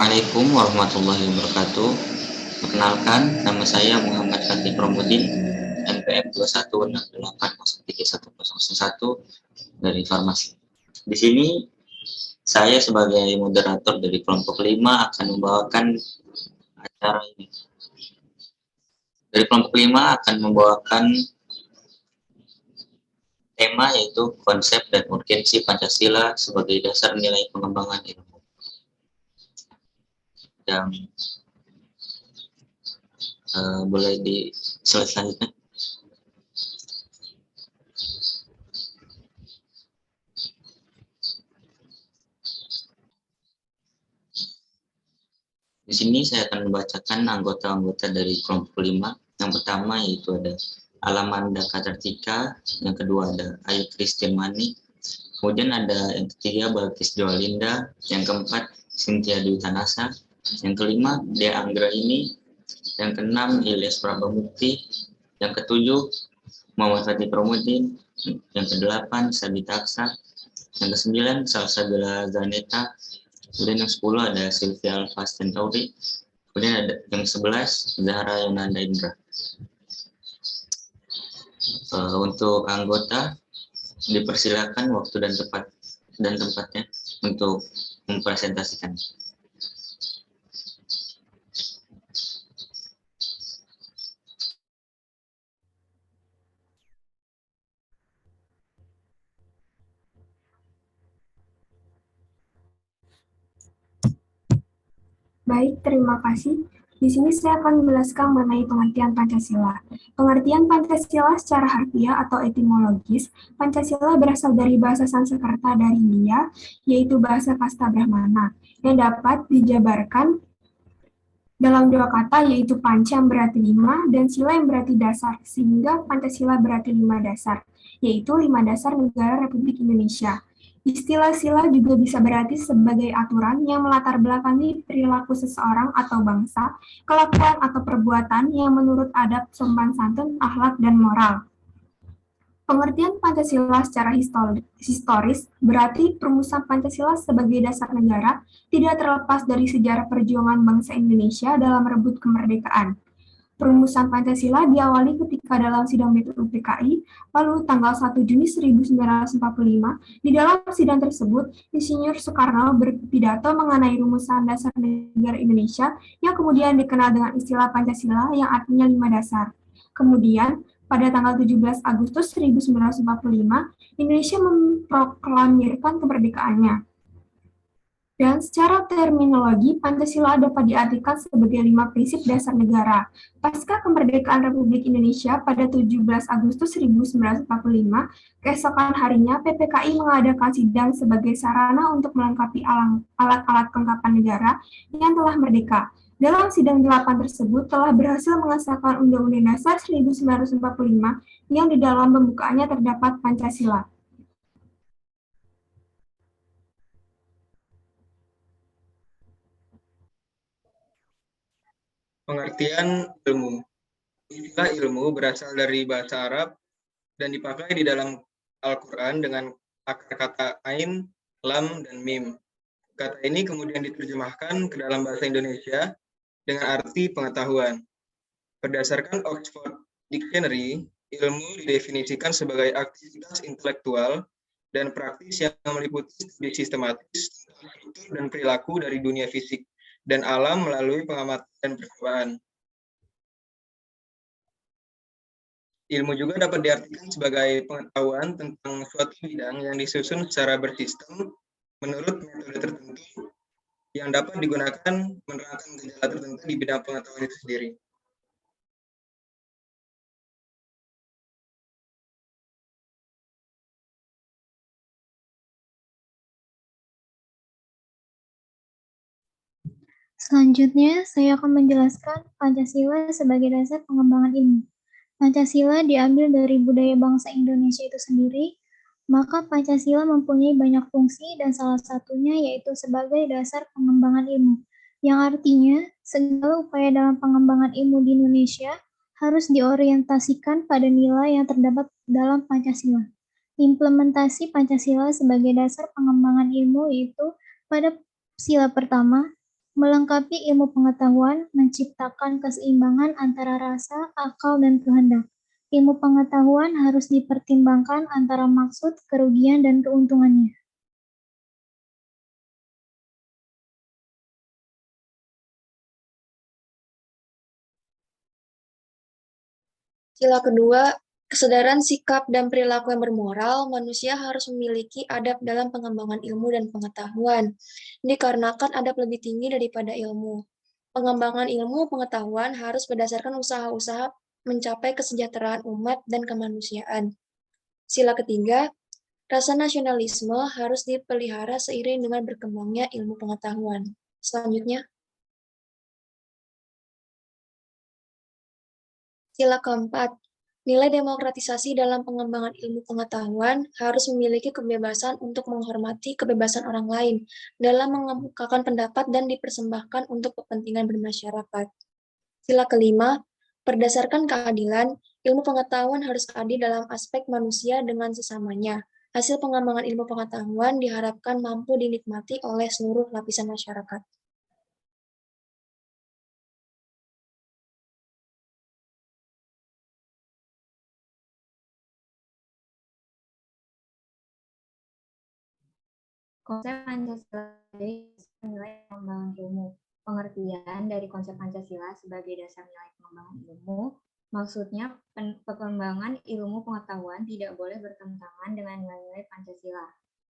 Assalamualaikum warahmatullahi wabarakatuh. Perkenalkan, nama saya Muhammad Fatih Promudin, NPM 2168031001 dari Farmasi. Di sini saya sebagai moderator dari kelompok 5 akan membawakan acara ini. Dari kelompok 5 akan membawakan tema yaitu konsep dan urgensi Pancasila sebagai dasar nilai pengembangan ilmu. Dan boleh di slide selanjutnya. Di sini saya akan membacakan anggota-anggota dari kelompok 5. Yang pertama yaitu ada Alamanda Katartika, yang kedua ada Ayu Christian Mani, kemudian ada yang ketiga Balkis Joalinda, yang keempat Cynthia Dwi Tanasa, yang kelima Dea Anggraini, yang keenam Ilyas Prabamukti, yang ketujuh Muhammad Fatih Promudin, yang kedelapan Sabita Aksa, yang kesembilan Salsabila Zaneta, kemudian yang 10 ada Sylvia Alfas Centauri, kemudian ada yang 11 Zahra Yonanda Indra. Untuk anggota dipersilakan waktu dan tempatnya untuk mempresentasikan. Baik, terima kasih. Di sini saya akan menjelaskan mengenai pengertian Pancasila. Pengertian Pancasila secara harfiah atau etimologis, Pancasila berasal dari bahasa Sanskerta dari India, yaitu bahasa Kasta Brahmana, yang dapat dijabarkan dalam dua kata, yaitu panca yang berarti 5 dan sila yang berarti dasar, sehingga Pancasila berarti 5 dasar, yaitu 5 dasar negara Republik Indonesia. Istilah sila juga bisa berarti sebagai aturan yang melatar belakangi perilaku seseorang atau bangsa, kelakuan atau perbuatan yang menurut adab, sopan santun, akhlak, dan moral. Pengertian Pancasila secara historis berarti perumusan Pancasila sebagai dasar negara tidak terlepas dari sejarah perjuangan bangsa Indonesia dalam merebut kemerdekaan. Perumusan Pancasila diawali ketika dalam sidang BPUPKI, lalu tanggal 1 Juni 1945, di dalam sidang tersebut, Insinyur Soekarno berpidato mengenai rumusan dasar negara Indonesia yang kemudian dikenal dengan istilah Pancasila yang artinya 5 dasar. Kemudian, pada tanggal 17 Agustus 1945, Indonesia memproklamirkan kemerdekaannya. Dan secara terminologi, Pancasila dapat diartikan sebagai 5 prinsip dasar negara. Pasca kemerdekaan Republik Indonesia pada 17 Agustus 1945, keesokan harinya PPKI mengadakan sidang sebagai sarana untuk melengkapi alat-alat kelengkapan negara yang telah merdeka. Dalam sidang 8 tersebut telah berhasil mengesahkan Undang-Undang Dasar 1945 yang di dalam pembukaannya terdapat Pancasila. Pengertian ilmu. Istilah ilmu berasal dari bahasa Arab dan dipakai di dalam Al-Quran dengan akar kata ain, lam, dan mim. Kata ini kemudian diterjemahkan ke dalam bahasa Indonesia dengan arti pengetahuan. Berdasarkan Oxford Dictionary, ilmu didefinisikan sebagai aktivitas intelektual dan praktis yang meliputi studi sistematis, struktur, dan perilaku dari dunia fisik dan alam melalui pengamatan dan percobaan. Ilmu juga dapat diartikan sebagai pengetahuan tentang suatu bidang yang disusun secara bersistem menurut metode tertentu yang dapat digunakan menerangkan gejala tertentu di bidang pengetahuan itu sendiri. Selanjutnya, saya akan menjelaskan Pancasila sebagai dasar pengembangan ilmu. Pancasila diambil dari budaya bangsa Indonesia itu sendiri, maka Pancasila mempunyai banyak fungsi dan salah satunya yaitu sebagai dasar pengembangan ilmu, yang artinya segala upaya dalam pengembangan ilmu di Indonesia harus diorientasikan pada nilai yang terdapat dalam Pancasila. Implementasi Pancasila sebagai dasar pengembangan ilmu yaitu pada sila pertama, melengkapi ilmu pengetahuan, menciptakan keseimbangan antara rasa, akal, dan kehendak. Ilmu pengetahuan harus dipertimbangkan antara maksud, kerugian, dan keuntungannya. Sila kedua, kesadaran sikap dan perilaku yang bermoral, manusia harus memiliki adab dalam pengembangan ilmu dan pengetahuan, dikarenakan adab lebih tinggi daripada ilmu. Pengembangan ilmu pengetahuan harus berdasarkan usaha-usaha mencapai kesejahteraan umat dan kemanusiaan. Sila ketiga, rasa nasionalisme harus dipelihara seiring dengan berkembangnya ilmu pengetahuan. Selanjutnya, sila keempat, nilai demokratisasi dalam pengembangan ilmu pengetahuan harus memiliki kebebasan untuk menghormati kebebasan orang lain dalam mengemukakan pendapat dan dipersembahkan untuk kepentingan bermasyarakat. Sila kelima, berdasarkan keadilan, ilmu pengetahuan harus adil dalam aspek manusia dengan sesamanya. Hasil pengembangan ilmu pengetahuan diharapkan mampu dinikmati oleh seluruh lapisan masyarakat. Konsep Pancasila nilai pengembangan ilmu. Pengertian dari konsep Pancasila sebagai dasar nilai pengembangan ilmu, maksudnya pengembangan ilmu pengetahuan tidak boleh bertentangan dengan nilai-nilai Pancasila.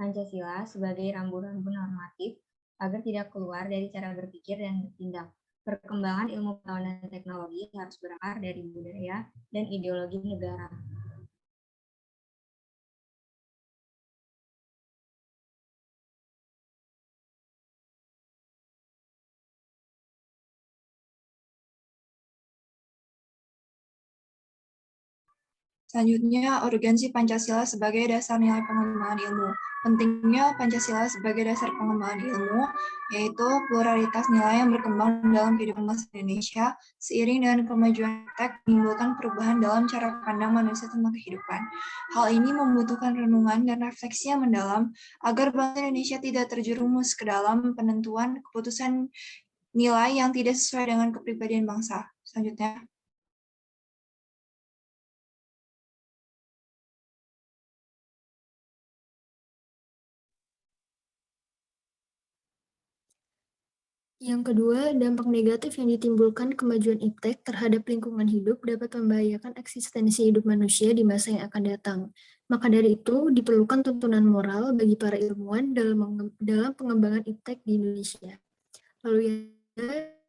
Pancasila sebagai rambu-rambu normatif agar tidak keluar dari cara berpikir dan bertindak. Perkembangan ilmu pengetahuan dan teknologi harus berakar dari budaya dan ideologi negara. Selanjutnya, urgensi Pancasila sebagai dasar nilai pengembangan ilmu. Pentingnya Pancasila sebagai dasar pengembangan ilmu, yaitu pluralitas nilai yang berkembang dalam kehidupan bangsa Indonesia, seiring dengan kemajuan tek menimbulkan perubahan dalam cara pandang manusia tentang kehidupan. Hal ini membutuhkan renungan dan refleksi yang mendalam, agar bangsa Indonesia tidak terjerumus ke dalam penentuan keputusan nilai yang tidak sesuai dengan kepribadian bangsa. Selanjutnya. Yang kedua, dampak negatif yang ditimbulkan kemajuan iptek terhadap lingkungan hidup dapat membahayakan eksistensi hidup manusia di masa yang akan datang. Maka dari itu, diperlukan tuntunan moral bagi para ilmuwan dalam pengembangan iptek di Indonesia. Lalu yang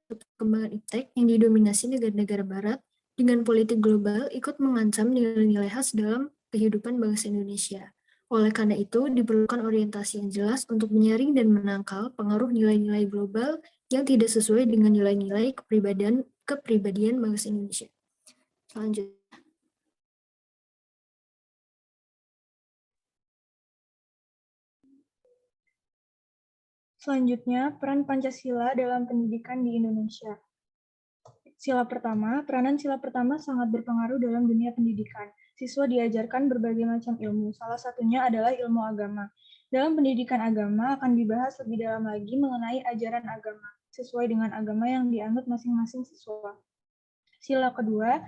perkembangan iptek yang didominasi negara-negara barat dengan politik global ikut mengancam nilai-nilai khas dalam kehidupan bangsa Indonesia. Oleh karena itu, diperlukan orientasi yang jelas untuk menyaring dan menangkal pengaruh nilai-nilai global yang tidak sesuai dengan nilai-nilai kepribadian bangsa Indonesia. Selanjutnya. Selanjutnya, peran Pancasila dalam pendidikan di Indonesia. Peranan sila pertama sangat berpengaruh dalam dunia pendidikan. Siswa diajarkan berbagai macam ilmu, salah satunya adalah ilmu agama. Dalam pendidikan agama akan dibahas lebih dalam lagi mengenai ajaran agama, sesuai dengan agama yang dianut masing-masing siswa. Sila kedua,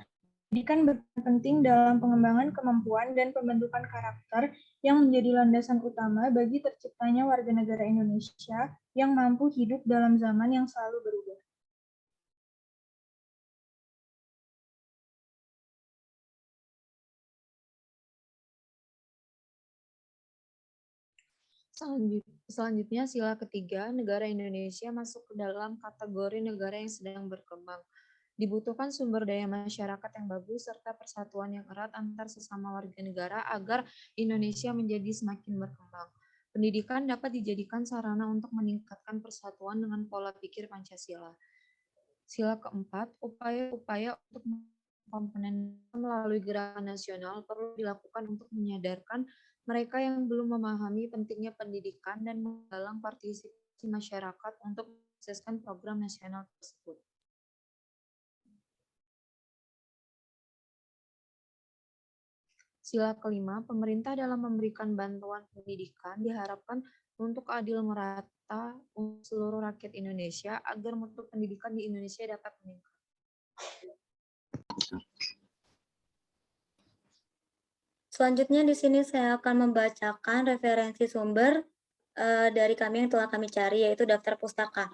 pendidikan berperan penting dalam pengembangan kemampuan dan pembentukan karakter yang menjadi landasan utama bagi terciptanya warga negara Indonesia yang mampu hidup dalam zaman yang selalu berubah. Selanjutnya, sila ketiga, negara Indonesia masuk ke dalam kategori negara yang sedang berkembang. Dibutuhkan sumber daya masyarakat yang bagus serta persatuan yang erat antar sesama warga negara agar Indonesia menjadi semakin berkembang. Pendidikan dapat dijadikan sarana untuk meningkatkan persatuan dengan pola pikir Pancasila. Sila keempat, upaya-upaya untuk komponen melalui gerakan nasional perlu dilakukan untuk menyadarkan mereka yang belum memahami pentingnya pendidikan dan menggalang partisipasi masyarakat untuk mensukseskan program nasional tersebut. Sila kelima, pemerintah dalam memberikan bantuan pendidikan diharapkan untuk adil merata merata untuk seluruh rakyat Indonesia agar mutu pendidikan di Indonesia dapat meningkat. Selanjutnya di sini saya akan membacakan referensi sumber dari kami yang telah kami cari, yaitu daftar pustaka.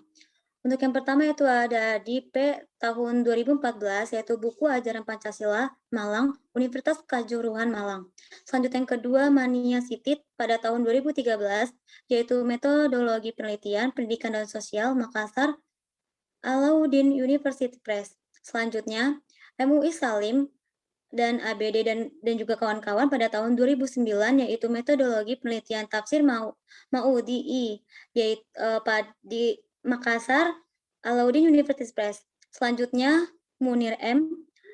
Untuk yang pertama itu ada di P tahun 2014, yaitu buku Ajaran Pancasila Malang, Universitas Kanjuruhan Malang. Selanjutnya yang kedua, Mania Sitit pada tahun 2013, yaitu Metodologi Penelitian, Pendidikan dan Sosial, Makassar, Alauddin University Press. Selanjutnya, MUI Salim dan ABD dan juga kawan-kawan pada tahun 2009, yaitu Metodologi Penelitian Tafsir Maudi yaitu di Makassar, Alauddin University Press. Selanjutnya Munir M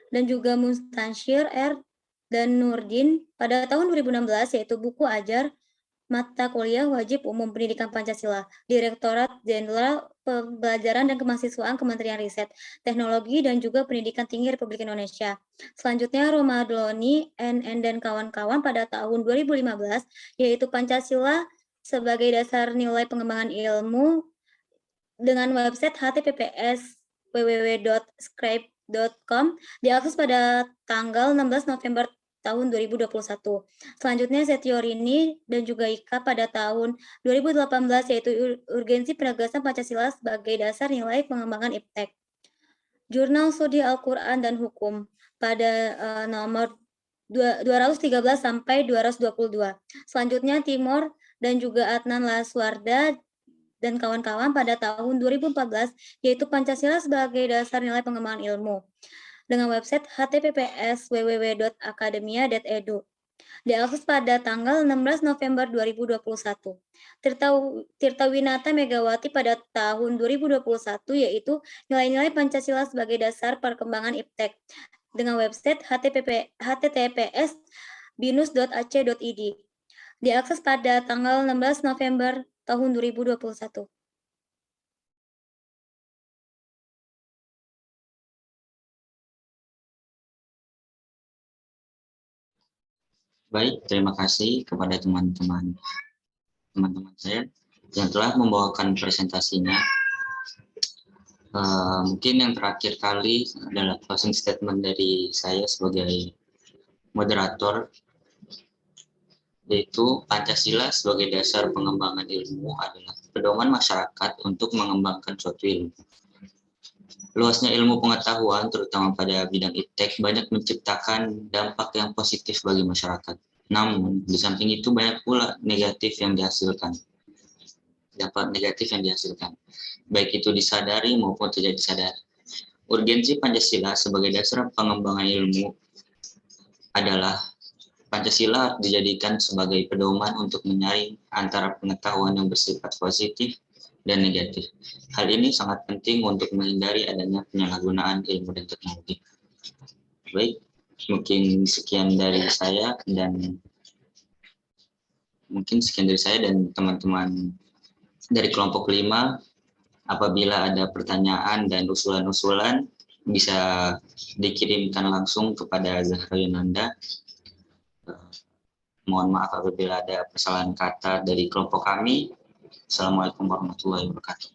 dan juga Mustansyir R dan Nurdin pada tahun 2016, yaitu buku ajar mata kuliah wajib umum pendidikan Pancasila, Direktorat Jenderal Pembelajaran dan Kemahasiswaan Kementerian Riset, Teknologi dan juga Pendidikan Tinggi Republik Indonesia. Selanjutnya Romadloni NN dan kawan-kawan pada tahun 2015, yaitu Pancasila sebagai dasar nilai pengembangan ilmu dengan website https://www.scribe.com diakses pada tanggal 16 November tahun 2021. Selanjutnya Setiorini dan juga Ika pada tahun 2018, yaitu Urgensi Penegasan Pancasila sebagai dasar nilai pengembangan IPTEK. Jurnal Studi Al-Quran dan Hukum pada nomor 213 sampai 222. Selanjutnya Timor dan juga Adnan Laswarda dan kawan-kawan pada tahun 2014, yaitu Pancasila sebagai dasar nilai pengembangan ilmu dengan website https://www.akademia.edu. Diakses pada tanggal 16 November 2021. Tirtawinata Megawati pada tahun 2021, yaitu nilai-nilai Pancasila sebagai dasar perkembangan IPTEK dengan website https://binus.ac.id. Diakses pada tanggal 16 November tahun 2021. Baik, terima kasih kepada teman-teman saya yang telah membawakan presentasinya. Mungkin yang terakhir kali adalah closing statement dari saya sebagai moderator, yaitu Pancasila sebagai dasar pengembangan ilmu adalah pedoman masyarakat untuk mengembangkan suatu ilmu. Luasnya ilmu pengetahuan, terutama pada bidang IPTEK, banyak menciptakan dampak yang positif bagi masyarakat. Namun, di samping itu banyak pula negatif yang dihasilkan. Dampak negatif yang dihasilkan, baik itu disadari maupun tidak disadari. Urgensi Pancasila sebagai dasar pengembangan ilmu adalah Pancasila dijadikan sebagai pedoman untuk menyaring antara pengetahuan yang bersifat positif dan negatif. Hal ini sangat penting untuk menghindari adanya penyalahgunaan ilmu dan teknologi. Baik, mungkin sekian dari saya dan teman-teman dari kelompok 5. Apabila ada pertanyaan dan usulan-usulan, bisa dikirimkan langsung kepada Zahra Yunanda. Mohon maaf apabila ada kesalahan kata dari kelompok kami. Assalamualaikum warahmatullahi wabarakatuh.